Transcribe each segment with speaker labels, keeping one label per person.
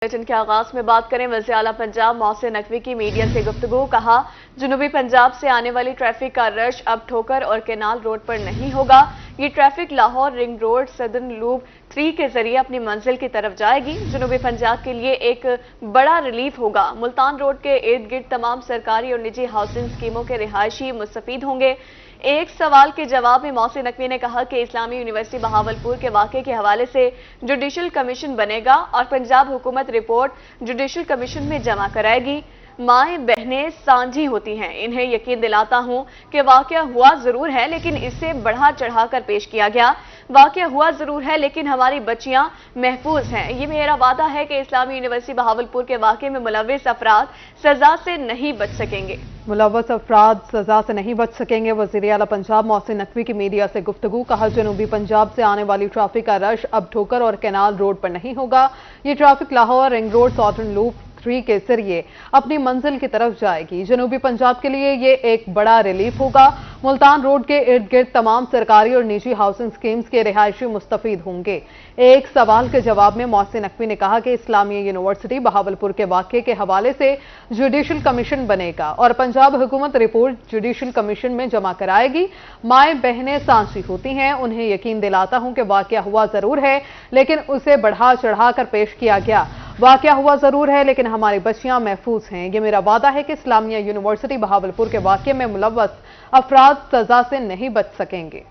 Speaker 1: Bulletin के आगाज में बात करें वज़ीर आला पंजाब मोहसिन नकवी की मीडिया से गुफ्तगू। कहा, जनूबी पंजाब से आने वाली ट्रैफिक का रश अब ठोकर और केनाल रोड पर नहीं होगा। ये traffic Lahore ring road southern loop 3 के जरिए अपनी मंजिल की तरफ जाएगी। जनूबी पंजाब के लिए एक बड़ा रिलीफ होगा। मुल्तान रोड के इर्द गिर्द तमाम सरकारी और निजी हाउसिंग स्कीमों के रिहायशी मुस्तफीद होंगे। एक सवाल के जवाब में मोहसिन नकवी ने कहा कि इस्लामी यूनिवर्सिटी बहावलपुर के वाक़े के हवाले से जुडिशल कमीशन बनेगा और पंजाब हुकूमत रिपोर्ट जुडिशल कमीशन में जमा कराएगी। माएँ बहनें सांझी होती हैं। इन्हें यकीन दिलाता हूं कि वाक़या हुआ जरूर है लेकिन इसे बढ़ा चढ़ा कर पेश किया गया। वाक़या हुआ जरूर है लेकिन हमारी बच्चियां महफूज हैं। ये मेरा वादा है कि इस्लामी यूनिवर्सिटी बहावलपुर के वाक़े में मुलव्विस अफराद सजा से नहीं बच सकेंगे।
Speaker 2: मुलव्वस अफराद सजा से नहीं बच सकेंगे। वज़ीर आला पंजाब मोहसिन नकवी की मीडिया से गुफ्तगू। कहा, जनूबी पंजाब से आने वाली ट्रैफिक का रश अब ठोकर और केनाल रोड पर नहीं होगा। ये traffic Lahore ring road southern loop 3 के जरिए अपनी मंजिल की तरफ जाएगी। जनूबी पंजाब के लिए ये एक बड़ा रिलीफ होगा। मुल्तान रोड के इर्द गिर्द तमाम सरकारी और निजी हाउसिंग स्कीम्स के रिहायशी मुस्तफीद होंगे। एक सवाल के जवाब में मोहसिन नकवी ने कहा कि इस्लामी यूनिवर्सिटी बहावलपुर के वाक़े के हवाले से जुडिशल कमीशन बनेगा और पंजाब हुकूमत रिपोर्ट जुडिशल कमीशन में जमा कराएगी। माएँ बहनें सांझी होती हैं। उन्हें यकीन दिलाता हूं कि वाक़या हुआ जरूर है लेकिन उसे बढ़ा चढ़ा कर पेश किया गया। वाक़या हुआ जरूर है लेकिन हमारी बच्चियां महफूज हैं। ये मेरा वादा है कि इस्लामिया यूनिवर्सिटी बहावलपुर के वाक़े में मुलव्वस अफराद सजा से नहीं बच सकेंगे।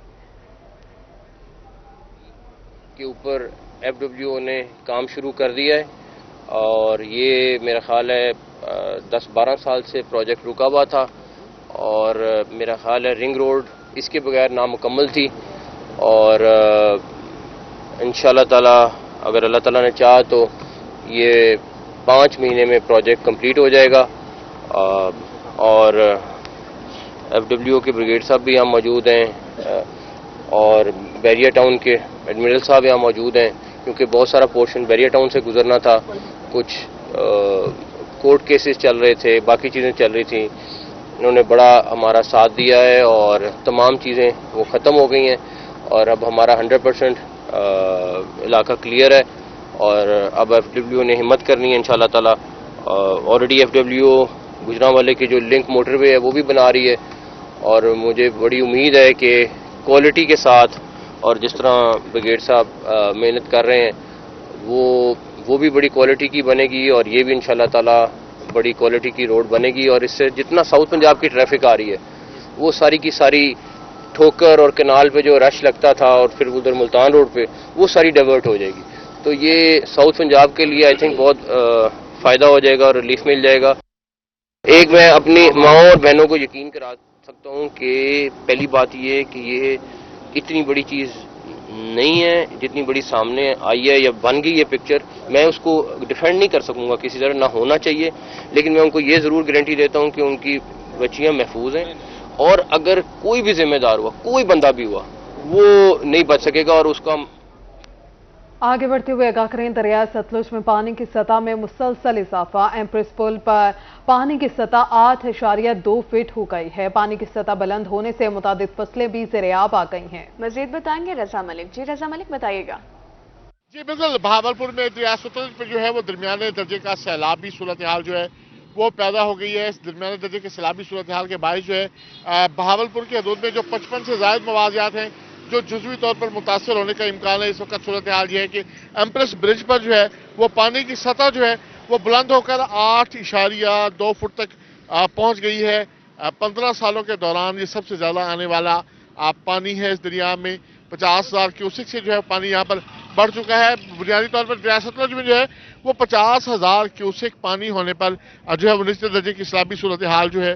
Speaker 3: के ऊपर एफडब्ल्यूओ ने काम शुरू कर दिया है और ये मेरा ख्याल है 10-12 साल से प्रोजेक्ट रुका हुआ था और मेरा ख्याल है रिंग रोड इसके बगैर नामुकम्मल थी और इंशाअल्लाह ताला अगर अल्लाह ताला ने चाहा तो ये 5 महीने में प्रोजेक्ट कंप्लीट हो जाएगा। और एफडब्ल्यूओ के ब्रिगेड साहब भी यहाँ मौजूद हैं और बैरिया टाउन के एडमिरल साहब यहाँ मौजूद हैं क्योंकि बहुत सारा पोर्शन बैरिया टाउन से गुजरना था। कुछ कोर्ट केसेस चल रहे थे, बाकी चीज़ें चल रही थी। इन्होंने बड़ा हमारा साथ दिया है और तमाम चीज़ें वो ख़त्म हो गई हैं और अब हमारा 100% इलाका क्लियर है और अब एफडब्ल्यूओ ने हिम्मत करनी है इंशाअल्लाह ताला। ऑलरेडी एफडब्ल्यूओ गुजरांवाले की जो लिंक मोटरवे है वो भी बना रही है और मुझे बड़ी उम्मीद है कि क्वालिटी के साथ और जिस तरह ब्रिगेड साहब मेहनत कर रहे हैं वो भी बड़ी क्वालिटी की बनेगी और ये भी इंशाअल्लाह ताला बड़ी क्वालिटी की रोड बनेगी और इससे जितना साउथ पंजाब की ट्रैफिक आ रही है वो सारी की सारी ठोकर और कनाल पे जो रश लगता था और फिर उधर मुल्तान रोड पे वो सारी डाइवर्ट हो जाएगी। तो ये साउथ पंजाब के लिए आई थिंक बहुत फ़ायदा हो जाएगा और रिलीफ मिल जाएगा। एक मैं अपनी माओं और बहनों को यकीन करा सकता हूँ कि पहली बात ये कि ये इतनी बड़ी चीज़ नहीं है जितनी बड़ी सामने आई है या बन गई है पिक्चर। मैं उसको डिफेंड नहीं कर सकूँगा किसी तरह, ना होना चाहिए, लेकिन मैं उनको ये ज़रूर गारंटी देता हूँ कि उनकी बच्चियाँ महफूज हैं और अगर कोई भी जिम्मेदार हुआ, कोई बंदा भी हुआ, वो नहीं बच सकेगा और उसका।
Speaker 2: आगे बढ़ते हुए आगाह करें, दरिया सतलुज में पानी की सतह में मुसलसल इजाफा। एम्प्रेस पुल पर पानी की सतह 8.2 फीट हो गई है। पानी की सतह बुलंद होने से मुतादिद फसलें भी ज़ेर-ए-आब आ गई हैं।
Speaker 1: मजीद बताएंगे रजा मलिक। जी रजा मलिक बताइएगा।
Speaker 4: जी बिल्कुल, बहावलपुर में दरिया सतलुज पर जो है वो दरमियाने दर्जे का सैलाबी सूरत हाल जो है वो पैदा हो गई है। इस दरमियाने दर्जे के सैलाबी सूरत हाल के बायस जो है बहावलपुर के हदूद में जो 55 से ज़ायद मवाज़ियात हैं जो जुज़वी तौर पर मुतासर होने का इम्कान है। इस वक्त सूरत हाल ये है कि एम्प्रेस ब्रिज पर जो है वो पानी की सतह जो है वो बुलंद होकर 8.2 फुट तक पहुंच गई है। 15 सालों के दौरान ये सबसे ज़्यादा आने वाला पानी है इस दरिया में। 50,000 क्यूसेक से जो है पानी यहाँ पर बढ़ चुका है। बुनियादी तौर पर दरिया सतलुज में जो है वो 50,000 क्यूसेक पानी होने पर जो है वो निचले दर्जे की सैलाबी सूरत हाल जो है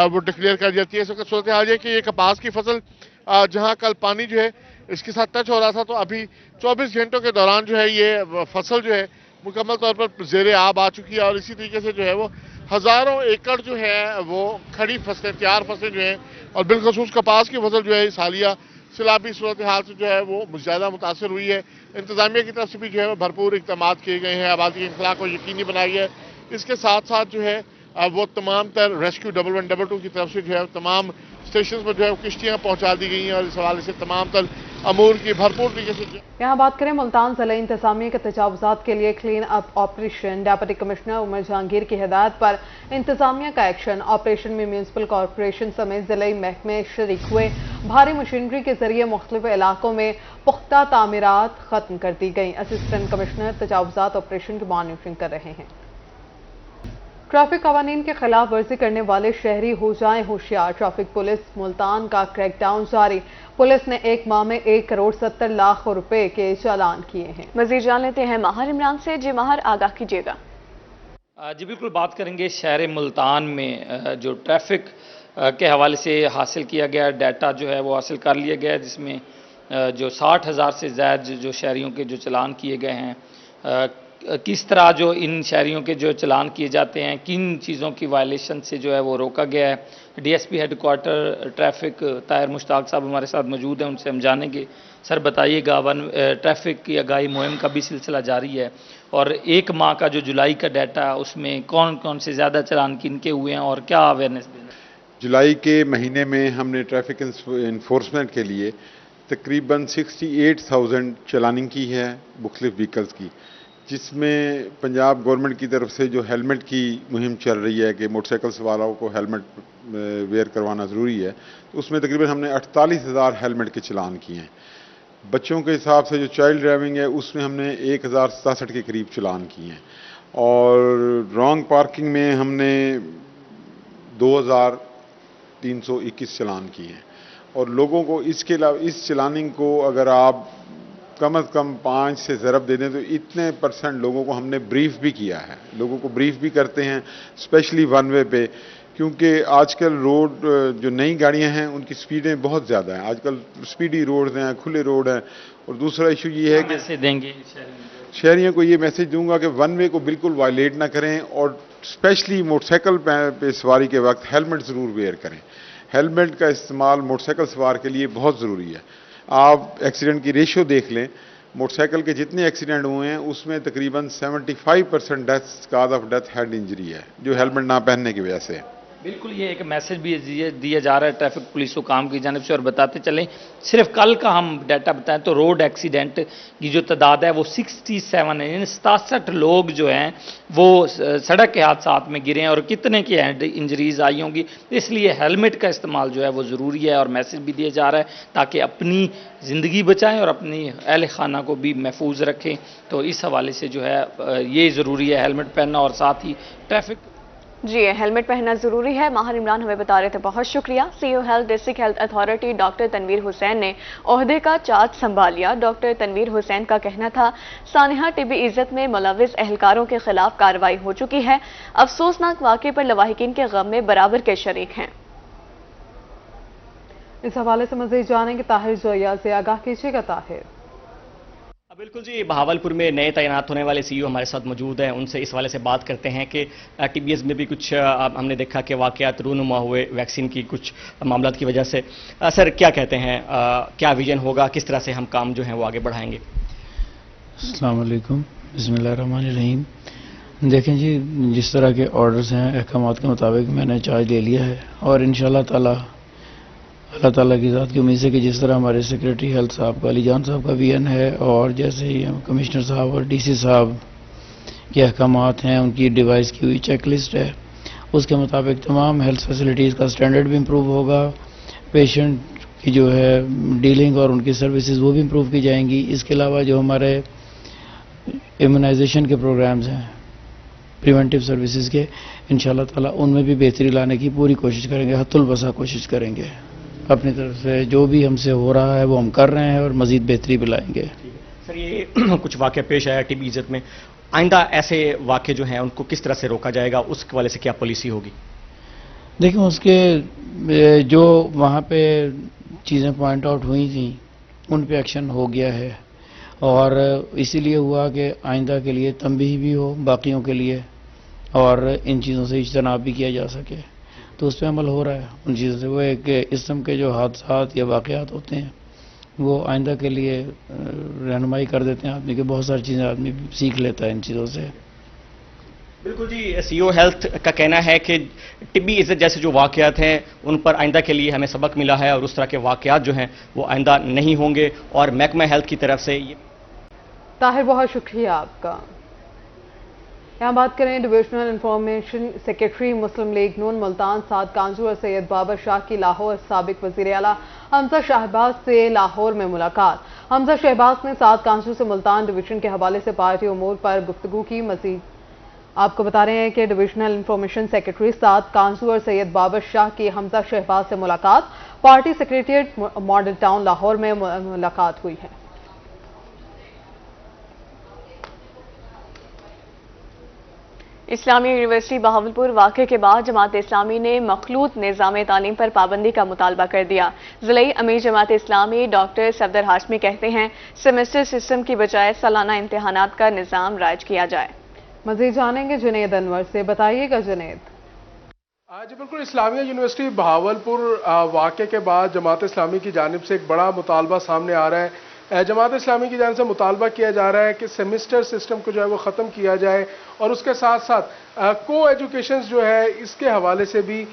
Speaker 4: वो डिक्लेयर कर जाती है। इस वक्त सूरत हाल ये कि ये कपास की फसल जहां कल पानी जो है इसके साथ टच हो रहा था तो अभी 24 घंटों के दौरान जो है ये फसल जो है मुकम्मल तौर पर ज़ेर-ए-आब आ चुकी है और इसी तरीके से जो है वो हज़ारों एकड़ जो है वो खड़ी फसलें, तैयार फसलें जो हैं और बिलखसूस कपास की फसल जो है इस हालिया सैलाबी सूरत हाल से जो है वो ज़्यादा मुतासर हुई है। इंतज़ामिया की तरफ से भी जो है भरपूर इक़दाम किए गए हैं, आबादी के इंखला को यकीनी बनाई है। इसके साथ साथ जो है वो तमाम तर रेस्क्यू 1122 की तरफ से जो है तमाम स्टेशन पर जो है किश्तियाँ पहुँचा दी गई हैं और इस हवाले से तमाम तर अमूर की भरपूर तरीके से।
Speaker 2: यहाँ बात करें मुल्तान जिले इंतजामिया के तजावुजात के लिए clean up operation. Deputy commissioner Umar Jahangir की हिदायत पर इंतजामिया का एक्शन। ऑपरेशन में म्यूनसिपल कॉरपोरेशन समेत जिले महकमे शरीक हुए। भारी मशीनरी के जरिए मुख्तलिफ इलाकों में पुख्ता तामीरात खत्म कर दी गई। असिस्टेंट कमिश्नर तजावुजात ऑपरेशन की मॉनिटरिंग कर रहे हैं। ट्रैफिक कवानीन के खिलाफ वर्जी करने वाले शहरी हो जाएं होशियार। ट्रैफिक पुलिस मुल्तान का क्रैकडाउन जारी। पुलिस ने एक माह में 1 करोड़ 70 लाख रुपए के चालान किए हैं।
Speaker 1: मजीद जान लेते हैं माहर इमरान से। जी माहर, आगाह कीजिएगा।
Speaker 5: जी बिल्कुल, बात करेंगे शहर मुल्तान में जो ट्रैफिक के हवाले से हासिल किया गया डाटा जो है वो हासिल कर लिया गया है, जिसमें जो 60,000 से ज़्यादा जो शहरियों के जो चालान किए गए हैं, किस तरह जो इन शहरियों के जो चालान किए जाते हैं, किन चीज़ों की वायलेशन से जो है वो रोका गया है। DSP headquarter traffic Tahir Mushtaq साहब हमारे साथ मौजूद हैं, उनसे हम जानेंगे। सर बताइएगा, ट्रैफिक की आगाही मुहिम का भी सिलसिला जारी है और एक माह का जो जुलाई का डाटा, उसमें कौन कौन से ज़्यादा चालान किनके हुए हैं और क्या अवेयरनेस देना?
Speaker 6: जुलाई के महीने में हमने ट्रैफिक इन्फोर्समेंट के लिए तकरीबन 68,000 चलानिंग की है मुख्तलिफ व्हीकल्स की, जिसमें पंजाब गवर्नमेंट की तरफ से जो हेलमेट की मुहिम चल रही है कि मोटरसाइकिल्स वालों को हेलमेट वेयर करवाना ज़रूरी है, तो उसमें तकरीबन हमने 48,000 हेलमेट के चलान किए हैं। बच्चों के हिसाब से जो चाइल्ड ड्राइविंग है उसमें हमने 1067 के करीब चलान किए हैं और रॉन्ग पार्किंग में हमने 2,321 चलान किए हैं। और लोगों को इसके अलावा इस चलानिंग को अगर आप कम अज़ कम 5 से ज़रब दे दें तो इतने % लोगों को हमने ब्रीफ भी किया है। लोगों को ब्रीफ भी करते हैं, स्पेशली वन वे पे, क्योंकि आजकल रोड जो नई गाड़ियां हैं उनकी स्पीडें बहुत ज़्यादा हैं। आजकल स्पीडी रोड्स हैं, खुले रोड हैं। और दूसरा इशू ये है कि
Speaker 5: देंगे
Speaker 6: शहरियों को ये मैसेज दूंगा कि वन वे को बिल्कुल वायलेट ना करें और स्पेशली मोटरसाइकिल पे सवारी के वक्त हेलमेट ज़रूर वेयर करें। हेलमेट का इस्तेमाल मोटरसाइकिल सवार के लिए बहुत ज़रूरी है। आप एक्सीडेंट की रेशियो देख लें, मोटरसाइकिल के जितने एक्सीडेंट हुए हैं उसमें तकरीबन 75% deaths cause of death head injury है, जो हेलमेट ना पहनने की वजह से है।
Speaker 5: बिल्कुल, ये एक मैसेज भी दिया जा रहा है ट्रैफिक पुलिस को काम की जानिब से। और बताते चलें, सिर्फ कल का हम डाटा बताएं तो रोड एक्सीडेंट की जो तादाद है वो 67 है, यानी 67 लोग जो हैं वो सड़क के हादसात में गिरे हैं और कितने की हेड इंजरीज आई होंगी। इसलिए हेलमेट का इस्तेमाल जो है वो ज़रूरी है और मैसेज भी दिया जा रहा है ताकि अपनी ज़िंदगी बचाएं और अपनी अहल खाना को भी महफूज रखें। तो इस हवाले से जो है ये ज़रूरी है हेलमेट पहनना और साथ ही ट्रैफिक।
Speaker 1: जी, हेलमेट पहनना जरूरी है। माहर इमरान हमें बता रहे थे, बहुत शुक्रिया। CEO health district health authority doctor Tanveer Hussain ने ओहदे का चार्ज संभालिया। डॉक्टर तनवीर हुसैन का कहना था, सानिहा टिबी इज्जत में मुलविस एहलकारों के खिलाफ कार्रवाई हो चुकी है। अफसोसनाक वाक़े पर लवाहिकीन के गम में बराबर के शरीक हैं।
Speaker 2: इस हवाले से मज़ीद जानेंगे ताहिर जोया से। आगाह कीजिएगा ताहिर।
Speaker 7: बिल्कुल जी, बहावलपुर में नए तैनात होने वाले सीईओ हमारे साथ मौजूद हैं, उनसे इस वाले से बात करते हैं कि टीबीएस में भी कुछ हमने देखा कि वाक़यात रूनुमा हुए वैक्सीन की कुछ मामलों की वजह से। सर क्या कहते हैं, क्या विजन होगा, किस तरह से हम काम जो है वो आगे बढ़ाएंगे?
Speaker 8: अस्सलाम वालेकुम, बिस्मिल्लाहिर्रहमानिर्रहीम। देखें जी, जिस तरह के ऑर्डर्स हैं अहकामात के मुताबिक मैंने चार्ज ले लिया है और इंशाअल्लाह ताला अल्लाह ताला की ज़ात की उम्मीद से कि जिस तरह हमारे सेक्रेटरी हेल्थ साहब का अलीजान साहब का विजन है और जैसे ही कमिश्नर साहब और डीसी साहब के अहकामात हैं, उनकी डिवाइस की हुई चेक लिस्ट है, उसके मुताबिक तमाम हेल्थ फैसिलिटीज़ का स्टैंडर्ड भी इम्प्रूव होगा। पेशेंट की जो है डीलिंग और उनकी सर्विसेज वो भी इम्प्रूव की जाएंगी। इसके अलावा जो हमारे इम्यूनाइजेशन के प्रोग्राम्स हैं, प्रिवेंटिव सर्विसेज के, इंशाअल्लाह ताला उनमें भी बेहतरी लाने की पूरी कोशिश करेंगे, हत्तुल बसा कोशिश करेंगे। अपनी तरफ से जो भी हमसे हो रहा है वो हम कर रहे हैं और मज़ीद बेहतरी भी लाएंगे।
Speaker 7: सर ये कुछ वाक़या पेश आया टीबी इज्जत में, आइंदा ऐसे वाक़े जो हैं उनको किस तरह से रोका जाएगा, उसके वाले से क्या पॉलिसी होगी?
Speaker 8: देखिए, उसके जो वहाँ पे चीज़ें पॉइंट आउट हुई थी उन पे एक्शन हो गया है और इसीलिए हुआ कि आइंदा के लिए तंबीह भी हो बाकियों के लिए और इन चीज़ों से इज्तनाब भी किया जा सके, तो उस पर अमल हो रहा है। उन चीज़ों से वो एक किस्म के जो हादसात या वाक़यात होते हैं वो आइंदा के लिए रहनुमाई कर देते हैं आदमी के, बहुत सारी चीज़ें आदमी सीख लेता है इन चीज़ों से।
Speaker 7: بالکل جی، سی او ہیلتھ کا کہنا ہے کہ طبی عزت جیسے جو واقعات ہیں ان پر آئندہ کے لیے ہمیں سبق ملا ہے اور اس طرح کے واقعات جو ہیں وہ آئندہ نہیں ہوں گے، اور محکمہ ہیلتھ کی طرف سے یہ
Speaker 2: طاہر بہت شکریہ آپ کا۔ یہاں بات کریں ڈویژنل انفارمیشن سیکریٹری مسلم لیگ نون ملتان سعد کانجو اور سید بابر شاہ کی لاہور سابق وزیر اعلیٰ حمزہ شہباز سے لاہور میں ملاقات۔ حمزہ شہباز نے سعد کانجو سے ملتان ڈویژن کے حوالے سے پارٹی امور پر گفتگو کی۔ مزید آپ کو بتا رہے ہیں کہ ڈویژنل انفارمیشن سیکریٹری سعد کانجو اور سید بابر شاہ کی حمزہ شہباز سے ملاقات، party secretariat model town Lahore میں ملاقات ہوئی ہے۔
Speaker 1: اسلامیہ یونیورسٹی بہاولپور واقعے کے بعد جماعت اسلامی نے مخلوط نظام تعلیم پر پابندی کا مطالبہ کر دیا۔ ضلعی امیر جماعت اسلامی ڈاکٹر صفدر ہاشمی کہتے ہیں سیمسٹر سسٹم کی بجائے سالانہ امتحانات کا نظام رائج کیا جائے۔
Speaker 2: مزید جانیں گے جنید انور سے، بتائیے گا جنید۔
Speaker 9: جی بالکل، اسلامیہ یونیورسٹی بہاولپور واقعے کے بعد جماعت اسلامی کی جانب سے ایک بڑا مطالبہ سامنے آ رہا ہے۔ جماعت اسلامی کی جانب سے مطالبہ کیا جا رہا ہے کہ سیمسٹر سسٹم کو جو ہے وہ ختم کیا جائے، اور اس کے ساتھ ساتھ کو ایجوکیشنز جو ہے اس کے حوالے سے بھی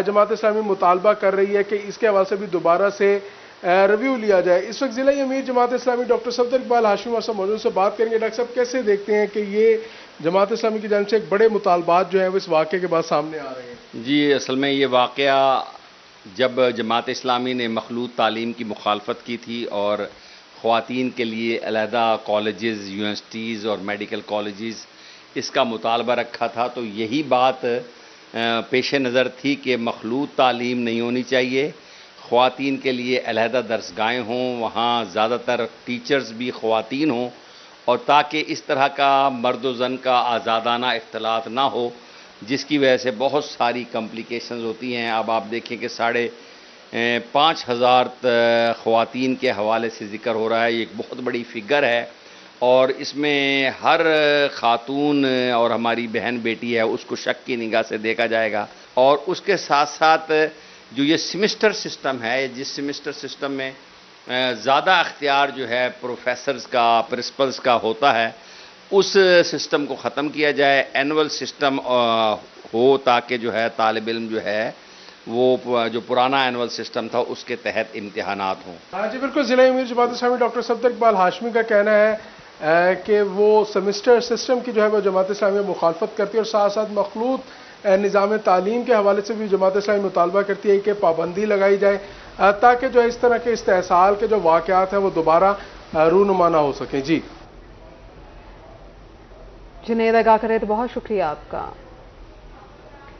Speaker 9: جماعت اسلامی مطالبہ کر رہی ہے کہ اس کے حوالے سے بھی دوبارہ سے ریویو لیا جائے۔ اس وقت ضلعی امیر جماعت اسلامی ڈاکٹر صفدر اقبال ہاشمی اور موجود سے بات کریں گے۔ ڈاکٹر صاحب، کیسے دیکھتے ہیں کہ یہ جماعت اسلامی کی جانب سے ایک بڑے مطالبات جو ہیں وہ اس واقعے کے بعد سامنے آ رہے ہیں؟
Speaker 10: جی، اصل میں یہ واقعہ جب جماعت اسلامی نے مخلوط تعلیم کی مخالفت کی تھی اور خواتین کے لیے علیحدہ کالجز، یونیورسٹیز اور میڈیکل کالجز اس کا مطالبہ رکھا تھا، تو یہی بات پیش نظر تھی کہ مخلوط تعلیم نہیں ہونی چاہیے، خواتین کے لیے علیحدہ درسگاہیں ہوں، وہاں زیادہ تر ٹیچرز بھی خواتین ہوں، اور تاکہ اس طرح کا مرد و زن کا آزادانہ اختلاط نہ ہو، جس کی وجہ سے بہت ساری کمپلیکیشنز ہوتی ہیں۔ اب آپ دیکھیں کہ 5,500 خواتین کے حوالے سے ذکر ہو رہا ہے، یہ ایک بہت بڑی فگر ہے، اور اس میں ہر خاتون اور ہماری بہن بیٹی ہے اس کو شک کی نگاہ سے دیکھا جائے گا۔ اور اس کے ساتھ ساتھ جو یہ سیمسٹر سسٹم ہے، جس سیمسٹر سسٹم میں زیادہ اختیار جو ہے پروفیسرز کا، پرنسپلز کا ہوتا ہے، اس سسٹم کو ختم کیا جائے، اینول سسٹم ہو، تاکہ جو ہے طالب علم جو ہے وہ جو پرانا اینول سسٹم تھا اس کے تحت امتحانات ہوں۔
Speaker 9: جی بالکل، ضلع امیر جماعت اسلامی ڈاکٹر صفدر اقبال ہاشمی کا کہنا ہے کہ وہ سیمسٹر سسٹم کی جو ہے وہ جماعت اسلامی مخالفت کرتی ہے، اور ساتھ ساتھ مخلوط نظام تعلیم کے حوالے سے بھی جماعت اسلامی مطالبہ کرتی ہے کہ پابندی لگائی جائے، تاکہ جو ہے اس طرح کے استحصال کے جو واقعات ہیں وہ دوبارہ رونما نہ ہو سکیں۔ جی
Speaker 2: جنید آگاہ کرے تو بہت شکریہ آپ کا۔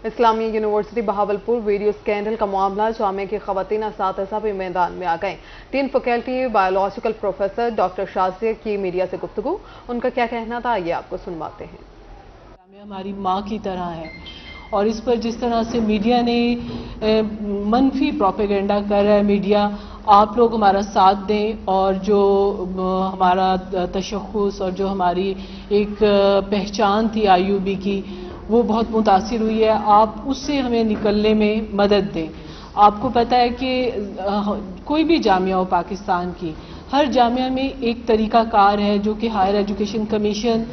Speaker 2: اسلامیہ یونیورسٹی بہاولپور ویڈیو سکینڈل کا معاملہ، جامعہ کی خواتین اساتذہ بھی میدان میں آ گئیں۔ 3 faculty biological professor doctor Shazia کی میڈیا سے گفتگو، ان کا کیا کہنا تھا یہ آپ کو سنواتے ہیں۔
Speaker 11: جامعہ ہماری ماں کی طرح ہے، اور اس پر جس طرح سے میڈیا نے منفی پروپیگنڈا کر رہا ہے، میڈیا آپ لوگ ہمارا ساتھ دیں، اور جو ہمارا تشخص اور جو ہماری ایک پہچان تھی IUB کی، وہ بہت متاثر ہوئی ہے، آپ اس سے ہمیں نکلنے میں مدد دیں۔ آپ کو پتہ ہے کہ کوئی بھی جامعہ ہو پاکستان کی، ہر جامعہ میں ایک طریقہ کار ہے جو کہ higher education commission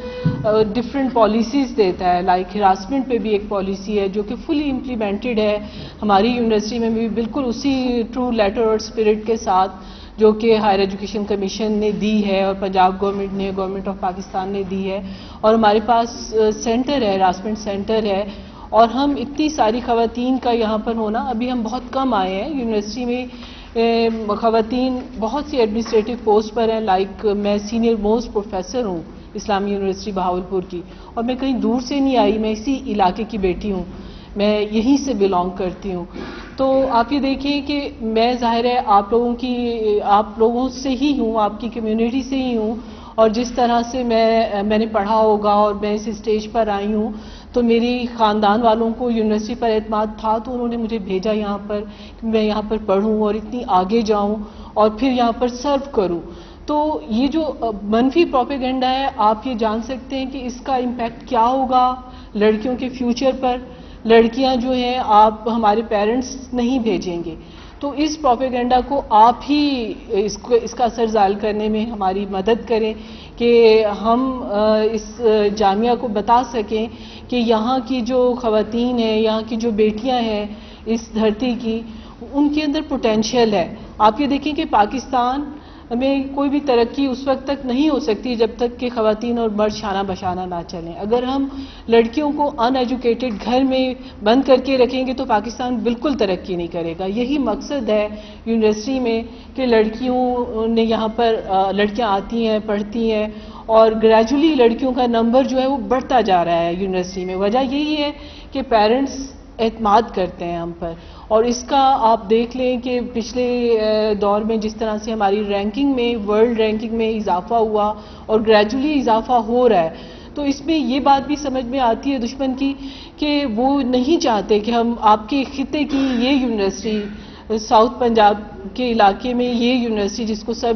Speaker 11: different policies دیتا ہے، لائک ہراسمنٹ پہ بھی ایک پالیسی ہے جو کہ فلی امپلیمنٹڈ ہے ہماری یونیورسٹی میں بھی، بالکل اسی ٹرو لیٹر اور اسپرٹ کے ساتھ جو کہ ہائر ایجوکیشن کمیشن نے دی ہے اور پنجاب گورنمنٹ نے، گورنمنٹ آف پاکستان نے دی ہے، اور ہمارے پاس سینٹر ہے، ہراسمنٹ سینٹر ہے، اور ہم اتنی ساری خواتین کا یہاں پر ہونا، ابھی ہم بہت کم آئے ہیں یونیورسٹی میں، خواتین بہت سی ایڈمنسٹریٹو پوسٹ پر ہیں، لائک میں سینئر موسٹ پروفیسر ہوں اسلامی یونیورسٹی بہاولپور کی، اور میں کہیں دور سے نہیں آئی، میں اسی علاقے کی بیٹی ہوں، میں یہیں سے بلانگ کرتی ہوں۔ تو آپ یہ دیکھیں کہ میں ظاہر ہے آپ لوگوں سے ہی ہوں، آپ کی کمیونٹی سے ہی ہوں، اور جس طرح سے میں نے پڑھا ہوگا اور میں اس اسٹیج پر آئی ہوں، تو میری خاندان والوں کو یونیورسٹی پر اعتماد تھا، تو انہوں نے مجھے بھیجا یہاں پر کہ میں یہاں پر پڑھوں اور اتنی آگے جاؤں اور پھر یہاں پر سرو کروں۔ تو یہ جو منفی پروپیگنڈا ہے، آپ یہ جان سکتے ہیں کہ اس کا امپیکٹ کیا ہوگا لڑکیوں کے فیوچر پر۔ لڑکیاں جو ہیں، آپ ہمارے پیرنٹس نہیں بھیجیں گے، تو اس پروپیگنڈا کو آپ ہی اس کا اثر زائل کرنے میں ہماری مدد کریں کہ ہم اس جامعہ کو بتا سکیں کہ یہاں کی جو خواتین ہیں، یہاں کی جو بیٹیاں ہیں اس دھرتی کی، ان کے اندر پوٹینشیل ہے. آپ یہ دیکھیں کہ پاکستان میں کوئی بھی ترقی اس وقت تک نہیں ہو سکتی جب تک کہ خواتین اور مرد شانہ بشانہ نہ چلیں. اگر ہم لڑکیوں کو ان ایجوکیٹڈ گھر میں بند کر کے رکھیں گے تو پاکستان بالکل ترقی نہیں کرے گا. یہی مقصد ہے یونیورسٹی میں کہ لڑکیوں نے یہاں پر لڑکیاں آتی ہیں، پڑھتی ہیں اور گریجولی لڑکیوں کا نمبر جو ہے وہ بڑھتا جا رہا ہے یونیورسٹی میں. وجہ یہی ہے کہ پیرنٹس اعتماد کرتے ہیں ہم پر. اور اس کا آپ دیکھ لیں کہ پچھلے دور میں جس طرح سے ہماری رینکنگ میں، ورلڈ رینکنگ میں اضافہ ہوا اور گریجولی اضافہ ہو رہا ہے، تو اس میں یہ بات بھی سمجھ میں آتی ہے دشمن کی کہ وہ نہیں چاہتے کہ ہم آپ کے خطے کی یہ یونیورسٹی، ساؤتھ پنجاب کے علاقے میں یہ یونیورسٹی جس کو سب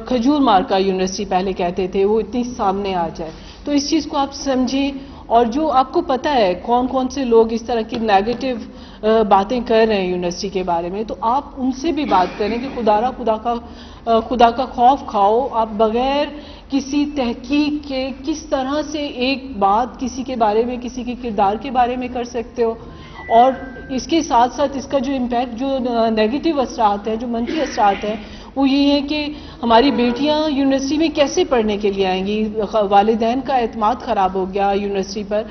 Speaker 11: کھجور مارکا یونیورسٹی پہلے کہتے تھے، وہ اتنی سامنے آ جائے. تو اس چیز کو آپ سمجھیں. اور جو آپ کو پتہ ہے کون کون سے لوگ اس طرح کی نیگیٹو باتیں کر رہے ہیں یونیورسٹی کے بارے میں، تو آپ ان سے بھی بات کریں کہ خدا کا خوف کھاؤ. آپ بغیر کسی تحقیق کے کس طرح سے ایک بات کسی کے بارے میں، کسی کے کردار کے بارے میں کر سکتے ہو. اور اس کے ساتھ ساتھ اس کا جو امپیکٹ، جو نیگیٹو اثرات ہیں، جو منفی اثرات ہیں، وہ یہ ہے کہ ہماری بیٹیاں یونیورسٹی میں کیسے پڑھنے کے لیے آئیں گی. والدین کا اعتماد خراب ہو گیا یونیورسٹی پر.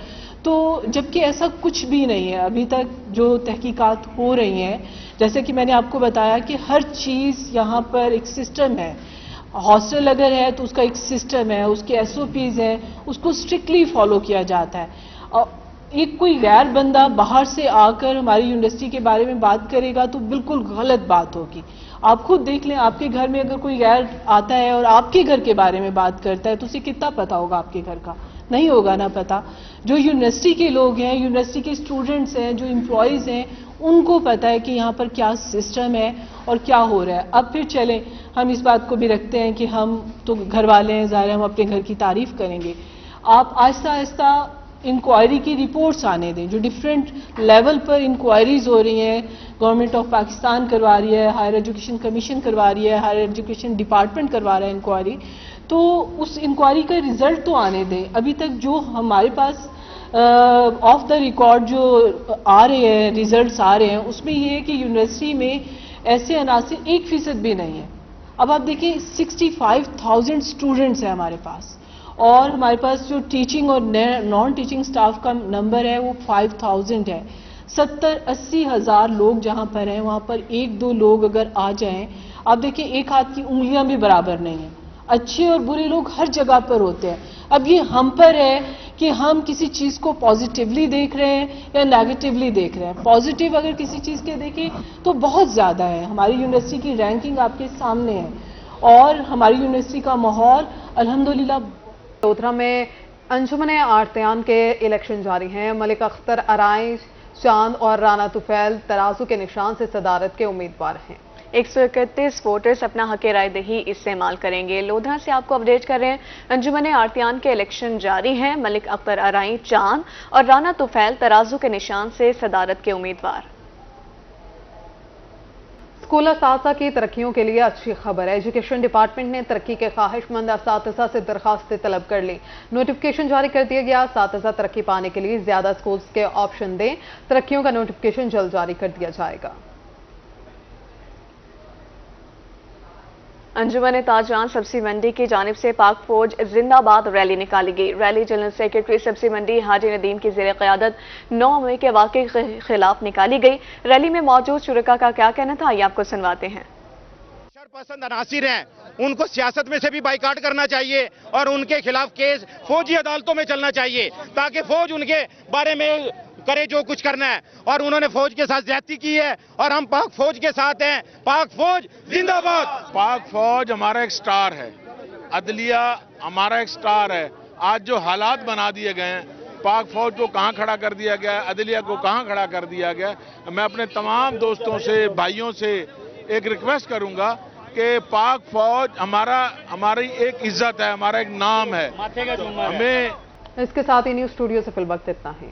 Speaker 11: تو جبکہ ایسا کچھ بھی نہیں ہے. ابھی تک جو تحقیقات ہو رہی ہیں، جیسے کہ میں نے آپ کو بتایا کہ ہر چیز یہاں پر ایک سسٹم ہے. ہاسٹل اگر ہے تو اس کا ایک سسٹم ہے، اس کے SOPs ہیں، اس کو اسٹرکٹلی فالو کیا جاتا ہے. ایک کوئی غیر بندہ باہر سے آ کر ہماری یونیورسٹی کے بارے میں بات کرے گا تو بالکل غلط بات ہوگی. آپ خود دیکھ لیں، آپ کے گھر میں اگر کوئی غیر آتا ہے اور آپ کے گھر کے بارے میں بات کرتا ہے تو اسے کتنا پتا ہوگا آپ کے گھر کا؟ نہیں ہوگا نا پتا. جو یونیورسٹی کے لوگ ہیں، یونیورسٹی کے اسٹوڈنٹس ہیں، جو امپلائیز ہیں، ان کو پتا ہے کہ یہاں پر کیا سسٹم ہے اور کیا ہو رہا ہے. اب پھر چلیں ہم اس بات کو بھی رکھتے ہیں کہ ہم تو گھر والے ہیں، ظاہر ہم اپنے گھر کی تعریف کریں گے. آپ آہستہ آہستہ انکوائری کی رپورٹس آنے دیں. جو ڈفرینٹ لیول پر انکوائریز ہو رہی ہیں، گورنمنٹ آف پاکستان کروا رہی ہے، ہائر ایجوکیشن کمیشن کروا رہی ہے، ہائر ایجوکیشن ڈپارٹمنٹ کروا رہا ہے انکوائری. تو اس انکوائری کا رزلٹ تو آنے دیں. ابھی تک جو ہمارے پاس آف دا ریکارڈ جو آ رہے ہیں، ریزلٹس آ رہے ہیں، اس میں یہ ہے کہ یونیورسٹی میں ایسے عناصر 1% بھی نہیں ہے. اب آپ دیکھیں 65,000 اسٹوڈنٹس ہیں ہمارے پاس، اور ہمارے پاس جو ٹیچنگ اور نان ٹیچنگ سٹاف کا نمبر ہے وہ 5,000 ہے. 70-80 ہزار لوگ جہاں پر ہیں، وہاں پر 1-2 لوگ اگر آ جائیں، آپ دیکھیں ایک ہاتھ کی انگلیاں بھی برابر نہیں ہیں. اچھے اور برے لوگ ہر جگہ پر ہوتے ہیں. اب یہ ہم پر ہے کہ ہم کسی چیز کو پازیٹیولی دیکھ رہے ہیں یا نیگیٹیولی دیکھ رہے ہیں. پازیٹیو اگر کسی چیز کے دیکھیں تو بہت زیادہ ہے. ہماری یونیورسٹی کی رینکنگ آپ کے سامنے ہے اور ہماری یونیورسٹی کا ماحول الحمدللہ.
Speaker 2: لودھرا میں انجمن آرتیان کے الیکشن جاری ہیں. ملک اختر ارائیں چاند اور رانا طفیل ترازو کے نشان سے صدارت کے امیدوار ہیں.
Speaker 1: 131 ووٹرز اپنا حق رائے دہی استعمال کریں گے. لودھرا سے آپ کو اپڈیٹ کر رہے ہیں. انجمن آرتیان کے الیکشن جاری ہیں. ملک اختر ارائیں چاند اور رانا طفیل ترازو کے نشان سے صدارت کے امیدوار.
Speaker 2: اسکول اساتذہ کی ترقیوں کے لیے اچھی خبر ہے. ایجوکیشن ڈپارٹمنٹ نے ترقی کے خواہش مند اساتذہ سے درخواستیں طلب کر لی. نوٹیفکیشن جاری کر دیا گیا. اساتذہ ترقی پانے کے لیے زیادہ اسکولز کے آپشن دیں. ترقیوں کا نوٹیفکیشن جلد جاری کر دیا جائے گا.
Speaker 1: انجمن تاجران سبزی منڈی کی جانب سے پاک فوج زندہ باد ریلی نکالی گئی. ریلی جنرل سیکرٹری سبزی منڈی حاجی ندیم کی زیر قیادت 9 مئی کے واقعے کے خلاف نکالی گئی. ریلی میں موجود شرکا کا کیا کہنا تھا، یہ آپ کو سنواتے ہیں.
Speaker 12: پسند عناصر ہیں، ان کو سیاست میں سے بھی بائیکاٹ کرنا چاہیے اور ان کے خلاف کیس فوجی عدالتوں میں چلنا چاہیے تاکہ فوج ان کے بارے میں کرے جو کچھ کرنا ہے. اور انہوں نے فوج کے ساتھ زیادتی کی ہے اور ہم پاک فوج کے ساتھ ہیں. پاک فوج زندہ باد.
Speaker 13: پاک فوج ہمارا ایک سٹار ہے، عدلیہ ہمارا ایک سٹار ہے. آج جو حالات بنا دیے گئے ہیں، پاک فوج کو کہاں کھڑا کر دیا گیا ہے، عدلیہ کو کہاں کھڑا کر دیا گیا ہے. میں اپنے تمام دوستوں سے، بھائیوں سے ایک ریکویسٹ کروں گا کہ پاک فوج ہماری ایک عزت ہے، ہمارا ایک نام ہے. ہمیں
Speaker 2: اس کے ساتھ ہی نیوز اسٹوڈیو سے فی الوقت اتنا ہے.